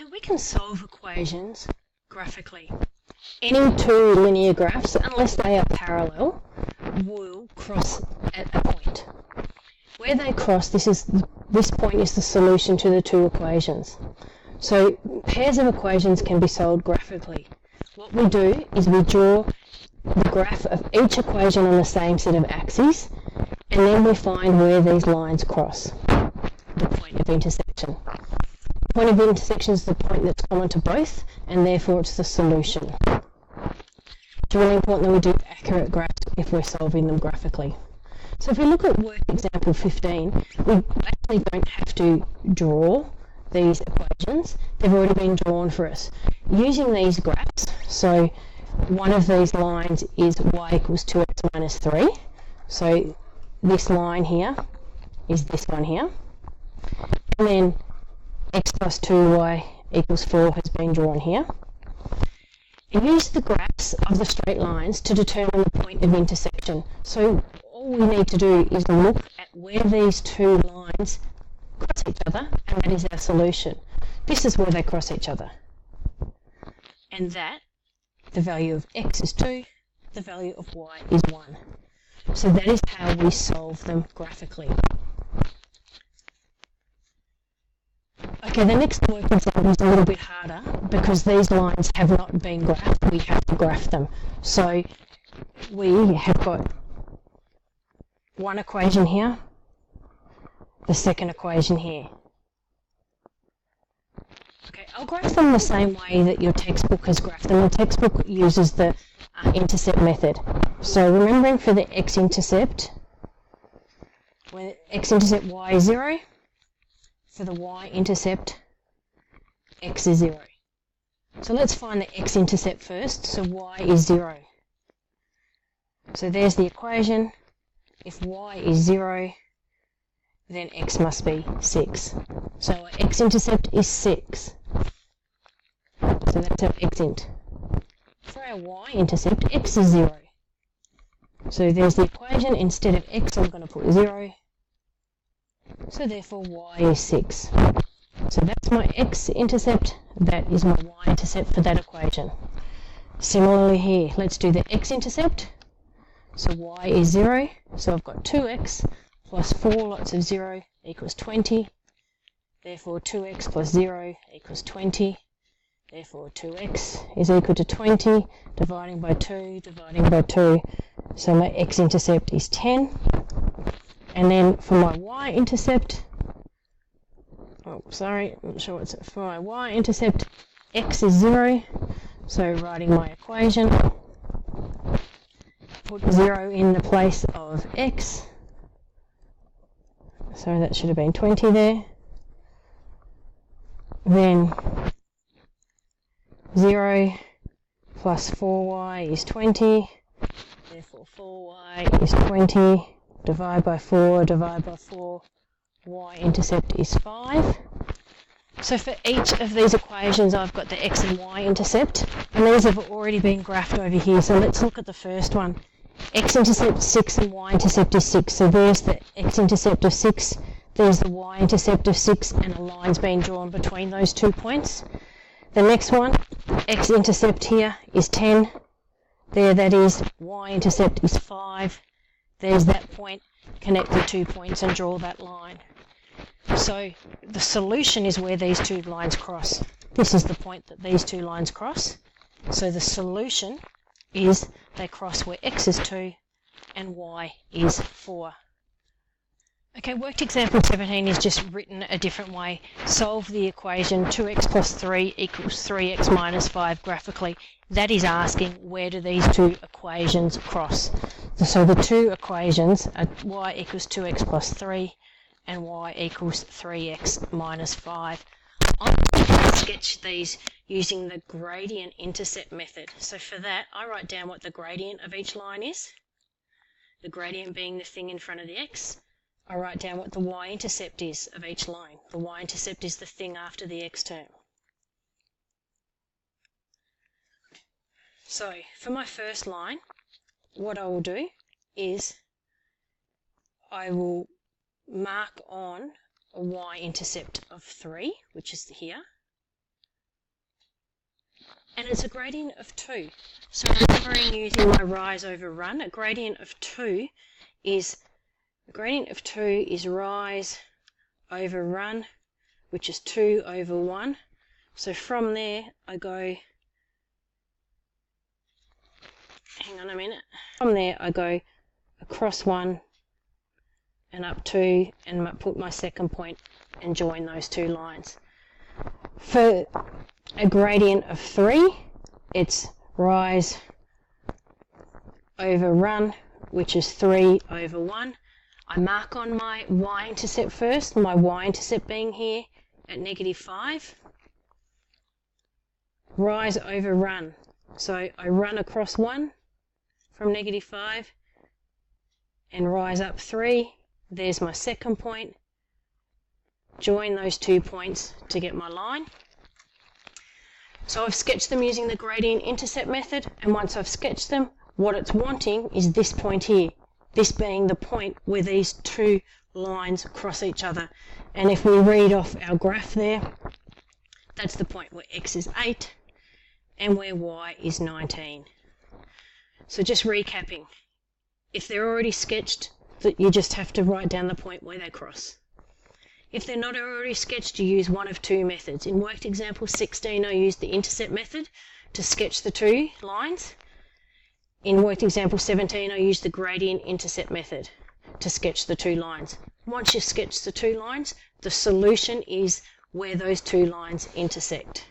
Okay, we can solve equations graphically. Any two linear graphs, unless they are parallel, will cross at a point. Where they cross, this point is the solution to the two equations. So pairs of equations can be solved graphically. What we do is we draw the graph of each equation on the same set of axes, and then we find where these lines cross, the point of intersection. The point of intersection is the point that's common to both, and therefore it's the solution. It's really important that we do accurate graphs if we're solving them graphically. So if we look at work example 15, we actually don't have to draw these equations. They've already been drawn for us. Using these graphs, so one of these lines is y equals 2x minus 3. So this line here is this one here. And then x plus 2y equals 4 has been drawn here. And use the graphs of the straight lines to determine the point of intersection. So all we need to do is look at where these two lines cross each other, and that is our solution. This is where they cross each other. And that, the value of x is 2, the value of y is 1. So that is how we solve them graphically. Okay, the next work example is a little bit harder because these lines have not been graphed. We have to graph them. So we have got one equation here, the second equation here. Okay, I'll graph them the same way that your textbook has graphed them. The textbook uses the intercept method. So remembering for the x-intercept, when x-intercept y is 0, for the y-intercept x is 0. So let's find the x-intercept first. So y is 0. So there's the equation. If y is 0, then x must be 6. So our x-intercept is 6. So that's our x-int. For our y-intercept, x is 0. So there's the equation. Instead of x, I'm going to put 0. So therefore y is 6. So that's my x-intercept. That is my y-intercept for that equation. Similarly here, let's do the x-intercept. So y is 0. So I've got 2x plus 4 lots of 0 equals 20. Therefore 2x plus 0 equals 20. Therefore 2x is equal to 20, dividing by 2, dividing by 2. So my x-intercept is 10. And then for my y-intercept, I'm not sure what's it. For my y-intercept, x is 0. So writing my equation, put 0 in the place of x. So that should have been 20 there. Then 0 plus 4y is 20. Therefore 4y is 20. Divide by 4, divide by 4. Y-intercept is 5. So for each of these equations, I've got the x and y-intercept, and these have already been graphed over here. So let's look at the first one. X-intercept 6 and y-intercept is 6. So there's the x-intercept of 6, there's the y-intercept of 6, and a line's been drawn between those 2 points. The next one, x-intercept here is 10. There that is, y-intercept is 5. There's that point. Connect the 2 points and draw that line. So the solution is where these two lines cross. This is the point that these two lines cross. So the solution is they cross where x is 2 and y is 4. Okay, worked example 17 is just written a different way. Solve the equation 2x plus 3 equals 3x minus 5 graphically. That is asking where do these two equations cross. So the two equations are y equals 2x plus 3 and y equals 3x minus 5. I'm going to sketch these using the gradient intercept method. So for that, I write down what the gradient of each line is. The gradient being the thing in front of the x. I write down what the y-intercept is of each line. The y-intercept is the thing after the x term. So for my first line, what I will do is I will mark on a y-intercept of 3, which is here. and it's a gradient of 2. So remembering using my rise over run, a gradient of 2 is rise over run, which is 2 over 1. So from there I go, from there I go across 1 and up 2 and put my second point and join those two lines. For a gradient of 3, it's rise over run, which is 3 over 1. I mark on my y-intercept first, my y-intercept being here at -5. Rise over run. So I run across 1 from -5 and rise up 3. There's my second point. Join those 2 points to get my line. So I've sketched them using the gradient intercept method, and once I've sketched them, what it's wanting is this point here, this being the point where these two lines cross each other. And if we read off our graph there, that's the point where x is 8 and where y is 19. So just recapping, if they're already sketched, that you just have to write down the point where they cross. If they're not already sketched, you use one of two methods. In worked example 16, I used the intercept method to sketch the two lines. In worked example 17, I used the gradient intercept method to sketch the two lines. Once you've sketched the two lines, the solution is where those two lines intersect.